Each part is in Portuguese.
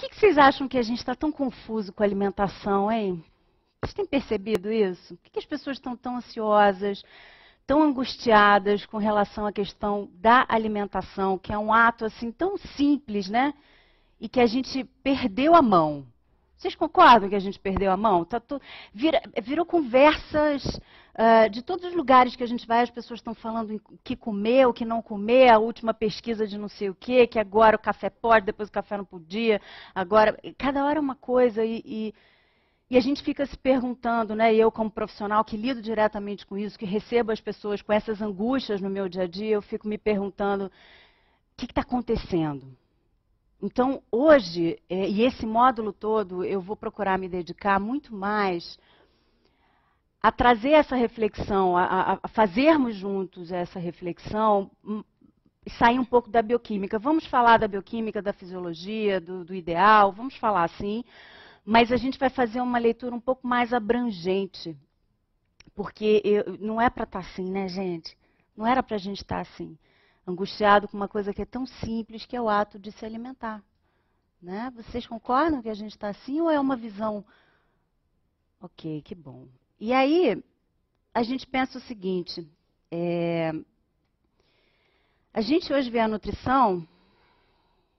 que vocês acham que a gente está tão confuso com a alimentação, hein? Vocês têm percebido isso? Por que as pessoas estão tão ansiosas, tão angustiadas com relação à questão da alimentação, que é um ato assim tão simples, né? E que a gente perdeu a mão. Vocês concordam que a gente perdeu a mão? Virou conversas de todos os lugares que a gente vai, as pessoas estão falando em o que comer, o que não comer, a última pesquisa de não sei o quê, que agora o café pode, depois o café não podia, agora, cada hora é uma coisa e a gente fica se perguntando, né, eu como profissional que lido diretamente com isso, que recebo as pessoas com essas angústias no meu dia a dia, eu fico me perguntando, o que está acontecendo? Então, hoje, e esse módulo todo, eu vou procurar me dedicar muito mais a trazer essa reflexão, a fazermos juntos essa reflexão e sair um pouco da bioquímica. Vamos falar da bioquímica, da fisiologia, do ideal, vamos falar assim, mas a gente vai fazer uma leitura um pouco mais abrangente, porque não é para estar assim, né, gente? Não era para a gente estar assim, angustiado com uma coisa que é tão simples, que é o ato de se alimentar. Né? Vocês concordam que a gente está assim ou é uma visão... Ok, que bom. E aí, a gente pensa o seguinte, a gente hoje vê a nutrição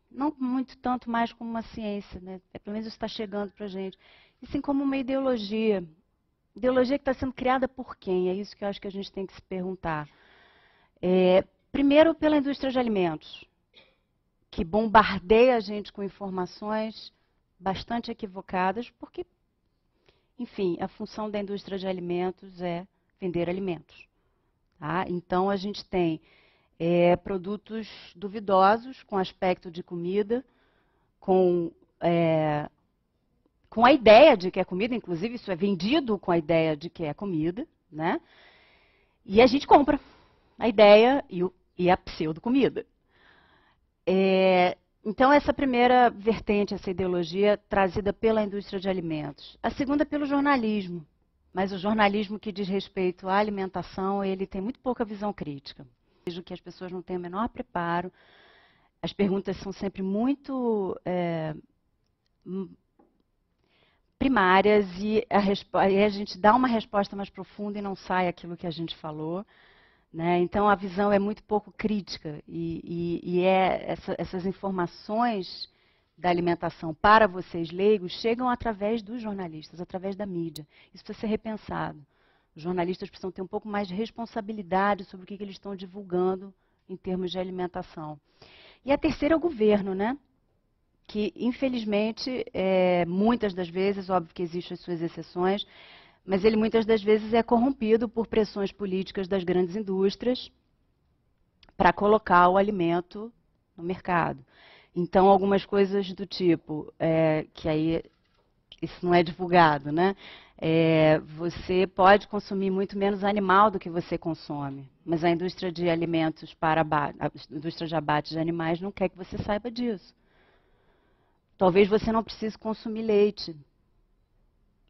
não muito tanto mais como uma ciência, né? Pelo menos isso está chegando para a gente, e sim como uma ideologia. Ideologia que está sendo criada por quem? É isso que eu acho que a gente tem que se perguntar. Primeiro, pela indústria de alimentos, que bombardeia a gente com informações bastante equivocadas, porque, enfim, a função da indústria de alimentos é vender alimentos. Tá? Então, a gente tem produtos duvidosos, com aspecto de comida, com a ideia de que é comida, inclusive isso é vendido com a ideia de que é comida, né? E a gente compra a ideia e a pseudo-comida. Então, essa primeira vertente, essa ideologia, trazida pela indústria de alimentos. A segunda, pelo jornalismo. Mas o jornalismo que diz respeito à alimentação, ele tem muito pouca visão crítica. Vejo que as pessoas não têm o menor preparo, as perguntas são sempre muito primárias e a gente dá uma resposta mais profunda e não sai aquilo que a gente falou. Né? Então, a visão é muito pouco crítica essas informações da alimentação para vocês leigos chegam através dos jornalistas, através da mídia. Isso precisa ser repensado. Os jornalistas precisam ter um pouco mais de responsabilidade sobre o que eles estão divulgando em termos de alimentação. E a terceira é o governo, né? Que, infelizmente, muitas das vezes, óbvio que existem as suas exceções, mas ele muitas das vezes é corrompido por pressões políticas das grandes indústrias para colocar o alimento no mercado. Então, algumas coisas do tipo, que aí isso não é divulgado, né? Você pode consumir muito menos animal do que você consome, mas a indústria de alimentos a indústria de abate de animais não quer que você saiba disso. Talvez você não precise consumir leite,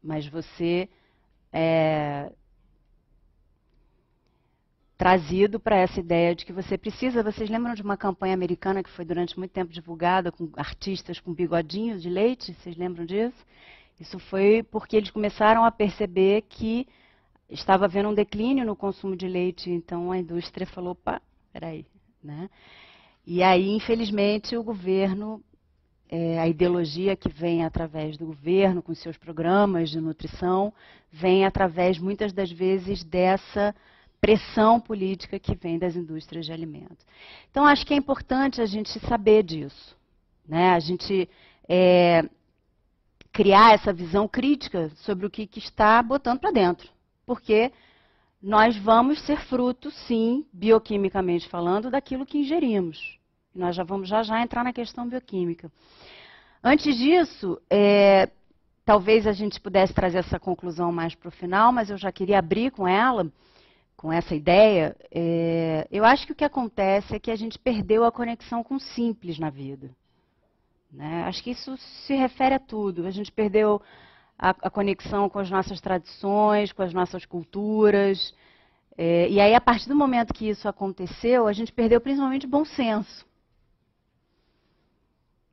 mas você trazido para essa ideia de que você precisa. Vocês lembram de uma campanha americana que foi durante muito tempo divulgada com artistas com bigodinhos de leite? Vocês lembram disso? Isso foi porque eles começaram a perceber que estava havendo um declínio no consumo de leite, então a indústria falou, opa, peraí, né? E aí, infelizmente, o governo, a ideologia que vem através do governo, com seus programas de nutrição, vem através, muitas das vezes, dessa pressão política que vem das indústrias de alimentos. Então, acho que é importante a gente saber disso, né? A gente criar essa visão crítica sobre o que está botando para dentro. Porque nós vamos ser fruto, sim, bioquimicamente falando, daquilo que ingerimos. Nós já vamos já entrar na questão bioquímica. Antes disso, talvez a gente pudesse trazer essa conclusão mais para o final, mas eu já queria abrir com ela, com essa ideia. Eu acho que o que acontece é que a gente perdeu a conexão com o simples na vida. Né? Acho que isso se refere a tudo. A gente perdeu a conexão com as nossas tradições, com as nossas culturas. E aí, a partir do momento que isso aconteceu, a gente perdeu principalmente o bom senso.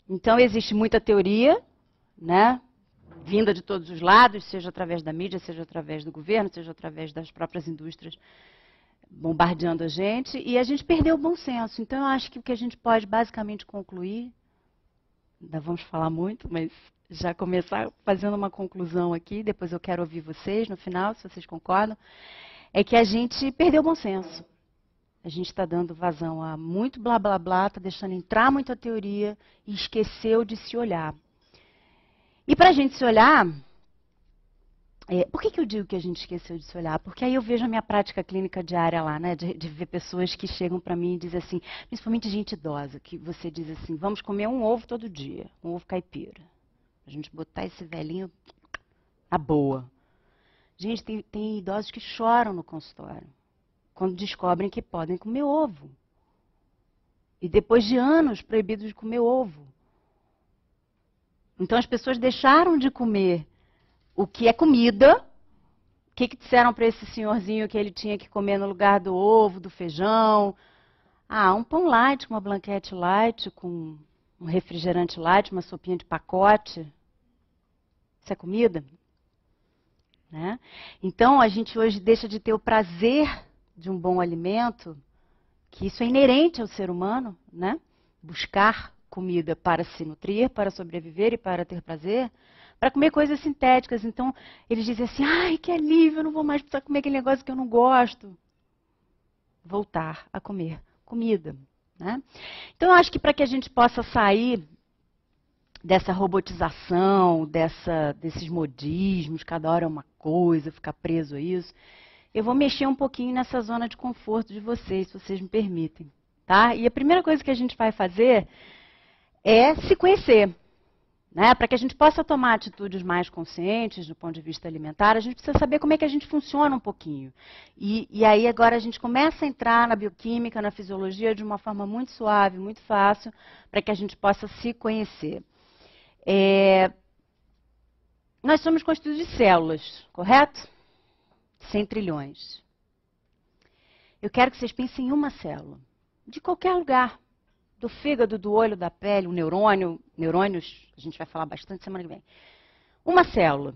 Então, existe muita teoria, né, vinda de todos os lados, seja através da mídia, seja através do governo, seja através das próprias indústrias bombardeando a gente, e a gente perdeu o bom senso. Então, eu acho que o que a gente pode basicamente concluir, ainda vamos falar muito, mas já começar fazendo uma conclusão aqui, depois eu quero ouvir vocês no final, se vocês concordam, é que a gente perdeu o bom senso. A gente está dando vazão a muito blá blá blá, está deixando entrar muita teoria e esqueceu de se olhar. E para a gente se olhar, por que eu digo que a gente esqueceu de se olhar? Porque aí eu vejo a minha prática clínica diária lá, né, de ver pessoas que chegam para mim e dizem assim, principalmente gente idosa, que você diz assim, vamos comer um ovo todo dia, um ovo caipira. A gente botar esse velhinho na boa. Gente, tem idosos que choram no consultório quando descobrem que podem comer ovo. E depois de anos proibidos de comer ovo. Então as pessoas deixaram de comer o que é comida. O que disseram para esse senhorzinho que ele tinha que comer no lugar do ovo, do feijão? Ah, um pão light, uma blanquete light, com um refrigerante light, uma sopinha de pacote. Isso é comida? Né? Então a gente hoje deixa de ter o prazer de um bom alimento, que isso é inerente ao ser humano, né? Buscar comida para se nutrir, para sobreviver e para ter prazer, para comer coisas sintéticas. Então, eles dizem assim, ai, que alívio, eu não vou mais precisar comer aquele negócio que eu não gosto. Voltar a comer comida. Né? Então, eu acho que para que a gente possa sair dessa robotização, desses modismos, cada hora é uma coisa, ficar preso a isso, eu vou mexer um pouquinho nessa zona de conforto de vocês, se vocês me permitem. Tá? E a primeira coisa que a gente vai fazer é se conhecer. Né? Para que a gente possa tomar atitudes mais conscientes do ponto de vista alimentar, a gente precisa saber como é que a gente funciona um pouquinho. E aí agora a gente começa a entrar na bioquímica, na fisiologia, de uma forma muito suave, muito fácil, para que a gente possa se conhecer. Nós somos constituídos de células, correto? 100 trilhões. Eu quero que vocês pensem em uma célula, de qualquer lugar, do fígado, do olho, da pele, um neurônio, neurônios, a gente vai falar bastante semana que vem. Uma célula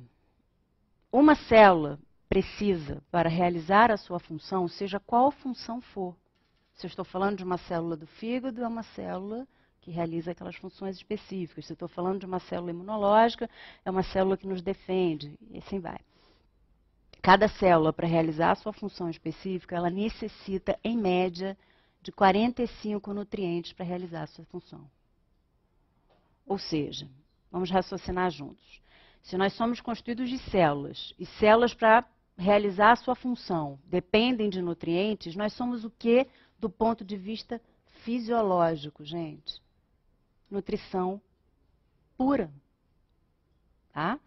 precisa, para realizar a sua função, seja qual função for. Se eu estou falando de uma célula do fígado, é uma célula que realiza aquelas funções específicas. Se eu estou falando de uma célula imunológica, é uma célula que nos defende, e assim vai. Cada célula, para realizar a sua função específica, ela necessita, em média, de 45 nutrientes para realizar a sua função. Ou seja, vamos raciocinar juntos. Se nós somos constituídos de células, e células para realizar a sua função dependem de nutrientes, nós somos o quê do ponto de vista fisiológico, gente? Nutrição pura. Tá?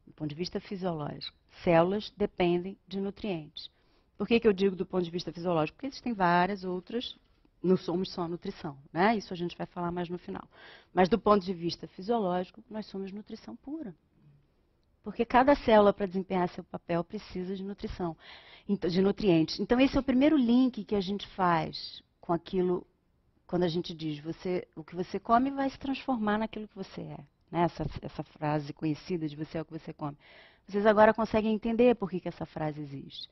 Do ponto de vista fisiológico. Células dependem de nutrientes. Por que eu digo do ponto de vista fisiológico? Porque existem várias outras, não somos só nutrição, né? Isso a gente vai falar mais no final. Mas do ponto de vista fisiológico, nós somos nutrição pura. Porque cada célula, para desempenhar seu papel, precisa de nutrição, de nutrientes. Então, esse é o primeiro link que a gente faz com aquilo, quando a gente diz, o que você come vai se transformar naquilo que você é. Né? Essa frase conhecida de você é o que você come. Vocês agora conseguem entender por que essa frase existe.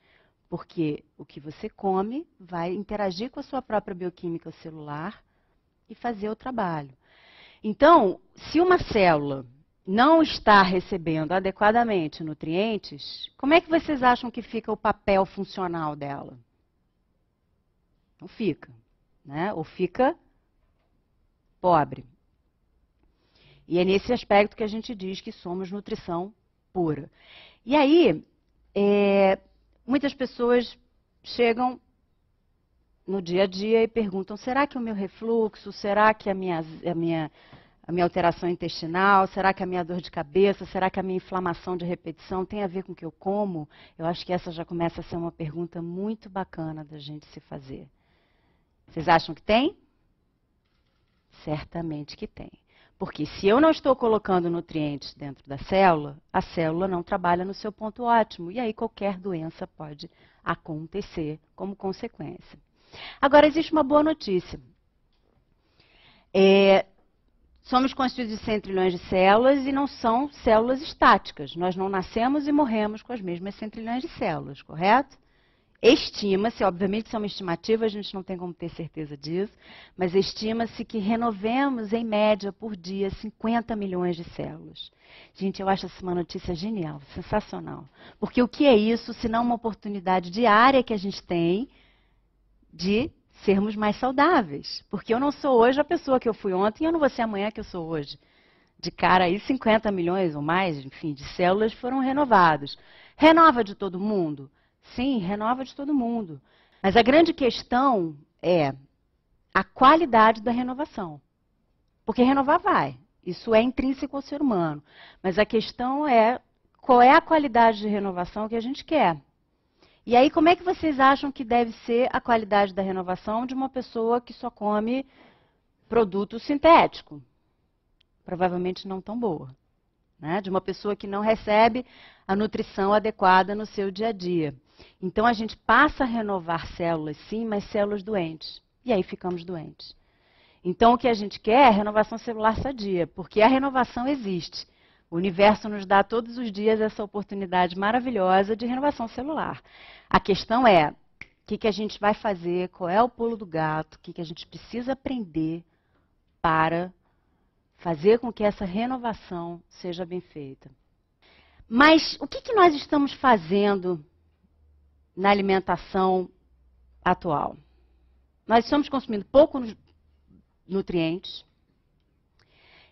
Porque o que você come vai interagir com a sua própria bioquímica celular e fazer o trabalho. Então, se uma célula não está recebendo adequadamente nutrientes, como é que vocês acham que fica o papel funcional dela? Não fica, né? Ou fica pobre. E é nesse aspecto que a gente diz que somos nutrição pura. E aí, muitas pessoas chegam no dia a dia e perguntam, será que o meu refluxo, será que a minha alteração intestinal, será que a minha dor de cabeça, será que a minha inflamação de repetição tem a ver com o que eu como? Eu acho que essa já começa a ser uma pergunta muito bacana da gente se fazer. Vocês acham que tem? Certamente que tem. Porque se eu não estou colocando nutrientes dentro da célula, a célula não trabalha no seu ponto ótimo. E aí qualquer doença pode acontecer como consequência. Agora, existe uma boa notícia. Somos constituídos de 100 trilhões de células e não são células estáticas. Nós não nascemos e morremos com as mesmas 100 trilhões de células, correto? Estima-se, obviamente isso é uma estimativa, a gente não tem como ter certeza disso, mas estima-se que renovemos, em média, por dia, 50 milhões de células. Gente, eu acho essa uma notícia genial, sensacional. Porque o que é isso, se não uma oportunidade diária que a gente tem de sermos mais saudáveis? Porque eu não sou hoje a pessoa que eu fui ontem e eu não vou ser amanhã que eu sou hoje. De cara aí, 50 milhões ou mais, enfim, de células foram renovadas. Renova de todo mundo? Sim, renova de todo mundo. Mas a grande questão é a qualidade da renovação. Porque renovar vai. Isso é intrínseco ao ser humano. Mas a questão é qual é a qualidade de renovação que a gente quer. E aí, como é que vocês acham que deve ser a qualidade da renovação de uma pessoa que só come produto sintético? Provavelmente não tão boa. Né? De uma pessoa que não recebe a nutrição adequada no seu dia a dia. Então, a gente passa a renovar células, sim, mas células doentes. E aí ficamos doentes. Então, o que a gente quer é renovação celular sadia, porque a renovação existe. O universo nos dá todos os dias essa oportunidade maravilhosa de renovação celular. A questão é, o que a gente vai fazer, qual é o pulo do gato, o que a gente precisa aprender para fazer com que essa renovação seja bem feita. Mas o que nós estamos fazendo na alimentação atual? Nós estamos consumindo poucos nutrientes.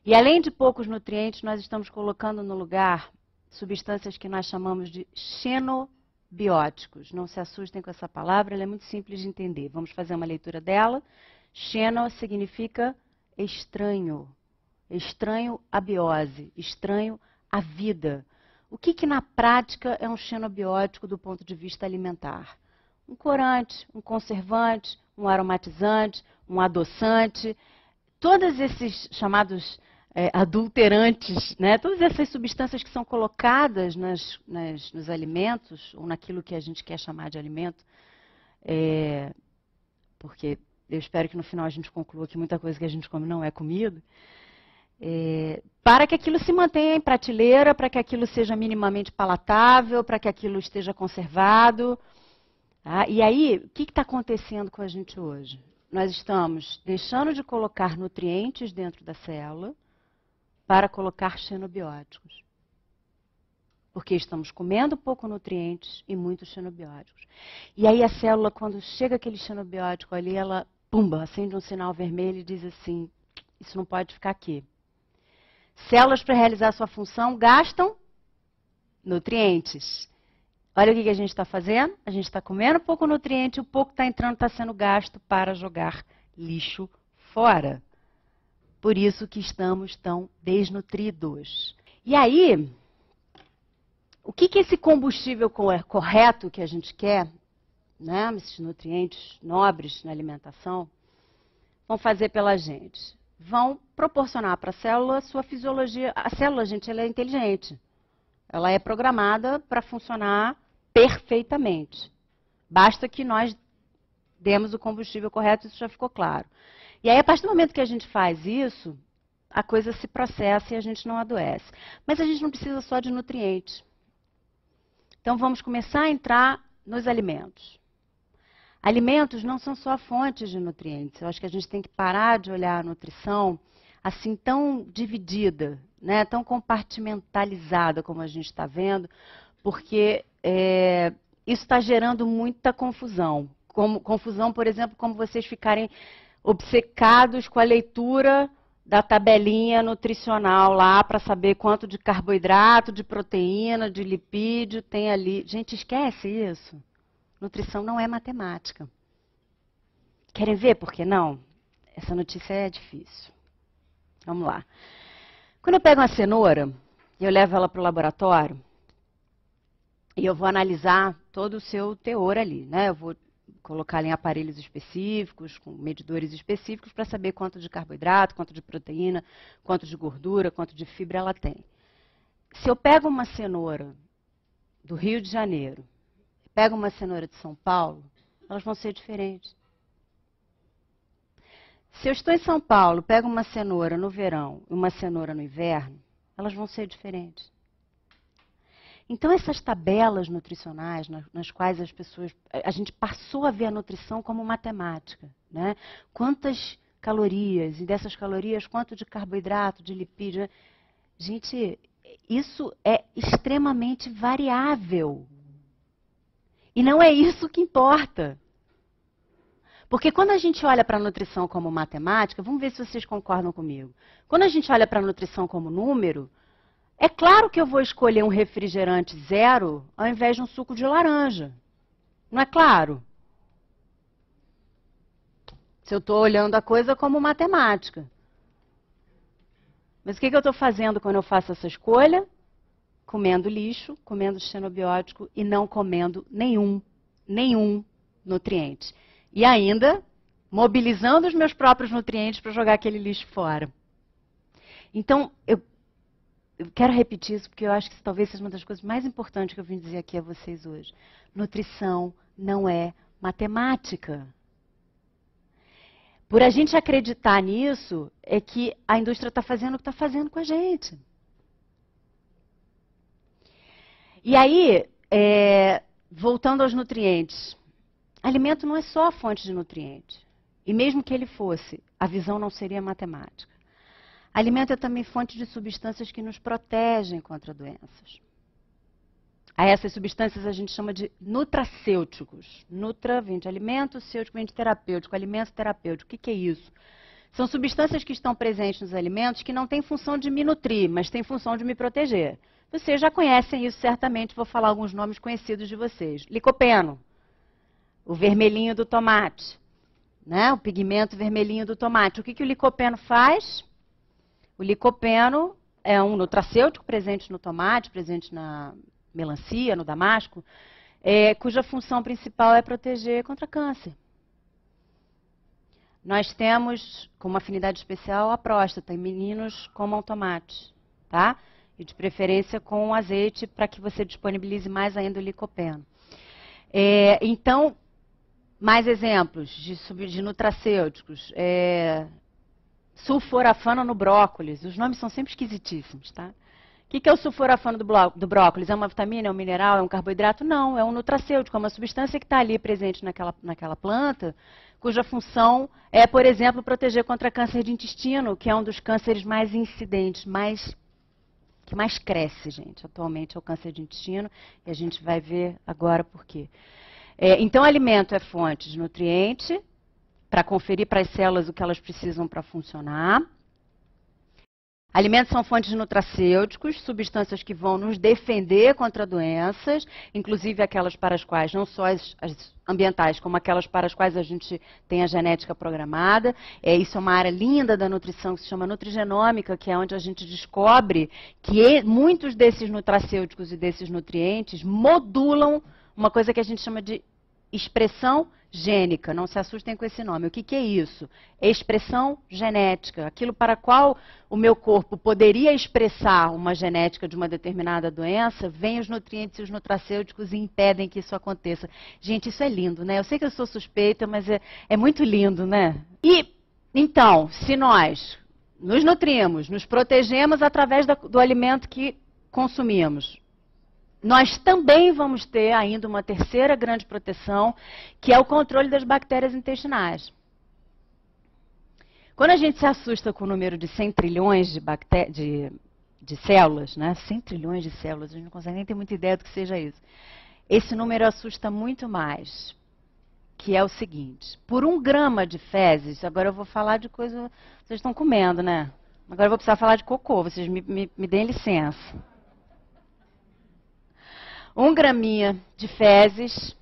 E além de poucos nutrientes, nós estamos colocando no lugar substâncias que nós chamamos de xenobióticos. Não se assustem com essa palavra, ela é muito simples de entender. Vamos fazer uma leitura dela. Xeno significa estranho. Estranho à biose, estranho à vida. O que na prática é um xenobiótico do ponto de vista alimentar? Um corante, um conservante, um aromatizante, um adoçante, todos esses chamados adulterantes, né? Todas essas substâncias que são colocadas nos alimentos, ou naquilo que a gente quer chamar de alimento, porque eu espero que no final a gente conclua que muita coisa que a gente come não é comida, para que aquilo se mantenha em prateleira, para que aquilo seja minimamente palatável, para que aquilo esteja conservado. Tá? E aí, o que está acontecendo com a gente hoje? Nós estamos deixando de colocar nutrientes dentro da célula para colocar xenobióticos. Porque estamos comendo pouco nutrientes e muitos xenobióticos. E aí a célula, quando chega aquele xenobiótico ali, ela, pumba, acende um sinal vermelho e diz assim, isso não pode ficar aqui. Células, para realizar sua função, gastam nutrientes. Olha o que a gente está fazendo. A gente está comendo pouco nutriente, o pouco que está entrando está sendo gasto para jogar lixo fora. Por isso que estamos tão desnutridos. E aí, o que esse combustível correto que a gente quer, né, esses nutrientes nobres na alimentação, vão fazer pela gente? Vão proporcionar para a célula a sua fisiologia. A célula, gente, ela é inteligente. Ela é programada para funcionar perfeitamente. Basta que nós demos o combustível correto, isso já ficou claro. E aí, a partir do momento que a gente faz isso, a coisa se processa e a gente não adoece. Mas a gente não precisa só de nutrientes. Então, vamos começar a entrar nos alimentos. Alimentos não são só fontes de nutrientes. Eu acho que a gente tem que parar de olhar a nutrição assim tão dividida, né, tão compartimentalizada como a gente está vendo, porque isso está gerando muita confusão. Confusão, por exemplo, como vocês ficarem obcecados com a leitura da tabelinha nutricional lá para saber quanto de carboidrato, de proteína, de lipídio tem ali. Gente, esquece isso. Nutrição não é matemática. Querem ver por que não? Essa notícia é difícil. Vamos lá. Quando eu pego uma cenoura e eu levo ela para o laboratório, e eu vou analisar todo o seu teor ali, né? Eu vou colocar em aparelhos específicos, com medidores específicos, para saber quanto de carboidrato, quanto de proteína, quanto de gordura, quanto de fibra ela tem. Se eu pego uma cenoura do Rio de Janeiro, pego uma cenoura de São Paulo, elas vão ser diferentes. Se eu estou em São Paulo, pego uma cenoura no verão e uma cenoura no inverno, elas vão ser diferentes. Então, essas tabelas nutricionais, nas quais a gente passou a ver a nutrição como matemática, né? Quantas calorias, e dessas calorias, quanto de carboidrato, de lipídio. Gente, isso é extremamente variável. E não é isso que importa. Porque quando a gente olha para a nutrição como matemática, vamos ver se vocês concordam comigo. Quando a gente olha para a nutrição como número, é claro que eu vou escolher um refrigerante zero ao invés de um suco de laranja. Não é claro? Se eu estou olhando a coisa como matemática. Mas o que eu estou fazendo quando eu faço essa escolha? Comendo lixo, comendo xenobiótico e não comendo nenhum nutriente. E ainda mobilizando os meus próprios nutrientes para jogar aquele lixo fora. Então, eu quero repetir isso porque eu acho que isso talvez seja uma das coisas mais importantes que eu vim dizer aqui a vocês hoje. Nutrição não é matemática. Por a gente acreditar nisso, é que a indústria está fazendo o que está fazendo com a gente. E aí, voltando aos nutrientes. Alimento não é só a fonte de nutriente. E mesmo que ele fosse, a visão não seria matemática. Alimento é também fonte de substâncias que nos protegem contra doenças. A essas substâncias a gente chama de nutracêuticos. Nutra vem de alimento, cêutico vem de terapêutico, alimento terapêutico. O que é isso? São substâncias que estão presentes nos alimentos que não têm função de me nutrir, mas têm função de me proteger. Vocês já conhecem isso certamente, vou falar alguns nomes conhecidos de vocês. Licopeno, o vermelhinho do tomate, né? O pigmento vermelhinho do tomate. O que o licopeno faz? O licopeno é um nutracêutico presente no tomate, presente na melancia, no damasco, cuja função principal é proteger contra câncer. Nós temos, como afinidade especial, a próstata, em meninos comam tomate, tá? E de preferência com azeite, para que você disponibilize mais ainda o licopeno. Então, mais exemplos de nutracêuticos. Sulforafano no brócolis. Os nomes são sempre esquisitíssimos, tá? O que é o sulforafano do brócolis? É uma vitamina, é um mineral, é um carboidrato? Não, é um nutracêutico, é uma substância que está ali presente naquela planta, cuja função é, por exemplo, proteger contra câncer de intestino, que é um dos cânceres mais incidentes, que mais cresce, gente. Atualmente é o câncer de intestino, e a gente vai ver agora por quê. Então, alimento é fonte de nutriente, para conferir para as células o que elas precisam para funcionar. Alimentos são fontes de nutracêuticos, substâncias que vão nos defender contra doenças, inclusive aquelas para as quais, não só as ambientais, como aquelas para as quais a gente tem a genética programada. Isso é uma área linda da nutrição que se chama nutrigenômica, que é onde a gente descobre que muitos desses nutracêuticos e desses nutrientes modulam uma coisa que a gente chama de expressão gênica. Não se assustem com esse nome. O que é isso? É expressão genética. Aquilo para qual o meu corpo poderia expressar uma genética de uma determinada doença, vem os nutrientes e os nutracêuticos e impedem que isso aconteça. Gente, isso é lindo, né? Eu sei que eu sou suspeita, mas é muito lindo, né? E, então, se nós nos nutrimos, nos protegemos através do alimento que consumimos, nós também vamos ter ainda uma terceira grande proteção, que é o controle das bactérias intestinais. Quando a gente se assusta com o número de 100 trilhões de células, né? 100 trilhões de células, a gente não consegue nem ter muita ideia do que seja isso. Esse número assusta muito mais, que é o seguinte: por 1 grama de fezes, agora eu vou falar de coisa, vocês estão comendo, né? Agora eu vou precisar falar de cocô, vocês me deem licença. 1 graminha de fezes,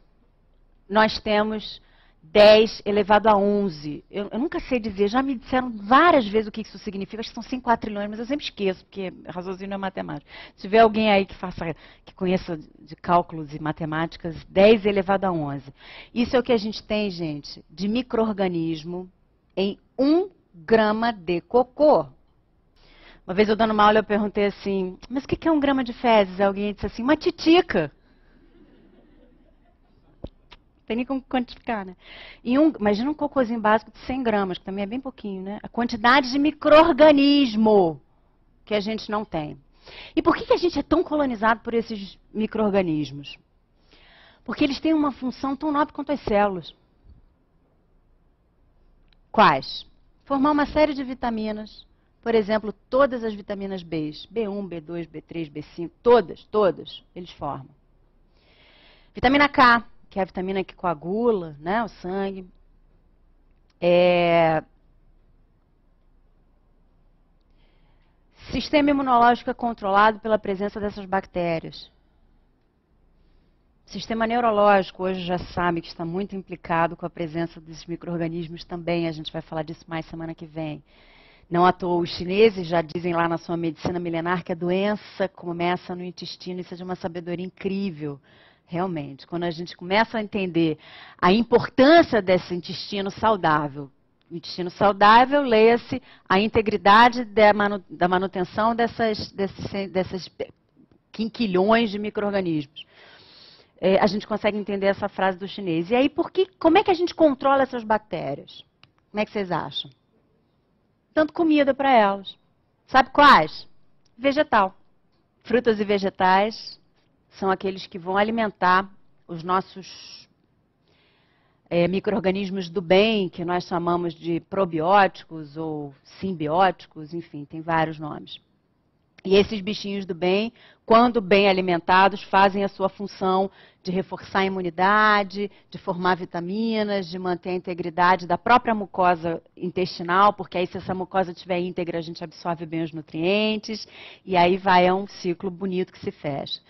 nós temos 10 elevado a 11. Eu nunca sei dizer, já me disseram várias vezes o que isso significa, acho que são 5 quatrilhões, mas eu sempre esqueço, porque raciocínio é matemática. Se tiver alguém aí que conheça de cálculos e matemáticas, 10 elevado a 11. Isso é o que a gente tem, gente, de micro-organismo em 1 grama de cocô. Uma vez eu dando uma aula, eu perguntei assim, mas o que é 1 grama de fezes? Alguém disse assim, uma titica. tem nem como quantificar, né? Imagina um cocôzinho básico de 100 gramas, que também é bem pouquinho, né? A quantidade de micro-organismo que a gente não tem. E por que a gente é tão colonizado por esses micro-organismos? Porque eles têm uma função tão nobre quanto as células. Quais? Formar uma série de vitaminas. Por exemplo, todas as vitaminas B, B1, B2, B3, B5, todas, eles formam. Vitamina K, que é a vitamina que coagula, né, o sangue. Sistema imunológico é controlado pela presença dessas bactérias. Sistema neurológico hoje já sabe que está muito implicado com a presença desses micro-organismos também. A gente vai falar disso mais semana que vem. Não à toa, os chineses já dizem lá na sua medicina milenar que a doença começa no intestino. Isso é de uma sabedoria incrível, realmente. Quando a gente começa a entender a importância desse intestino saudável. O intestino saudável, leia-se a integridade da manutenção desses quinquilhões de micro-organismos. A gente consegue entender essa frase do chinês. E aí, como é que a gente controla essas bactérias? Como é que vocês acham? Dando comida para elas. Sabe quais? Vegetal. Frutas e vegetais são aqueles que vão alimentar os nossos micro-organismos do bem, que nós chamamos de probióticos ou simbióticos, enfim, tem vários nomes. E esses bichinhos do bem, quando bem alimentados, fazem a sua função de reforçar a imunidade, de formar vitaminas, de manter a integridade da própria mucosa intestinal, porque aí se essa mucosa estiver íntegra, a gente absorve bem os nutrientes, e aí vai um ciclo bonito que se fecha.